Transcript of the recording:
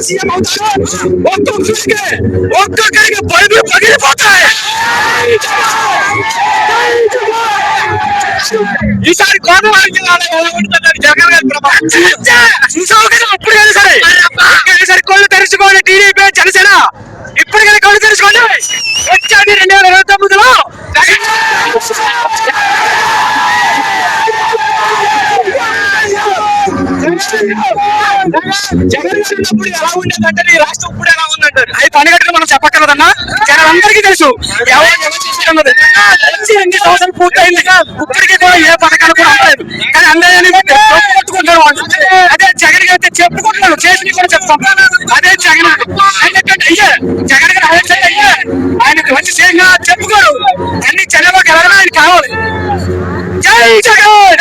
CM అవుతాడు. ఒక్కొక్కరికి Bible పగిలిపోతాయి. ఈసారి గోదావరి జిల్లాలో ఎలా ఉంటుందని జగన్ గారి ప్రభావం చూసావు కదా. అప్పుడు సరే కళ్ళు తెరుచుకోండి టీడీపీ జనసేన. ఇప్పటికైనా కళ్ళు తెరుచుకోండి. వచ్చేది 2029లో జగన్ ఉన్నప్పుడు ఎలా ఉండేదంటే ఈ రాష్ట్రం ఇప్పుడు ఎలా ఉందంటారు. అది పనిగట్టుగా మనం చెప్పక్కర్లేదన్నా. జనాలందరికీ తెలుసు ఎవరు చేస్తున్నది. ఎన్ని సంవత్సరాలు పూర్తయింది. ఇప్పటికీ కూడా ఏ పథకాలు కూడా అందలేదు. కానీ అందరూ చెప్పుకుంటున్నారు. అదే జగన్ అయితే చెప్పుకుంటున్నాడు, చేసి కూడా చెప్తాం. అదే జగన్ అయ్యే జగన్ గారు అయ్యే ఆయనకు మంచి చేయంగా చెప్పుకోరు. అన్ని జనాలకు వెళ్ళడం ఆయన కావాలి. జై జగన్.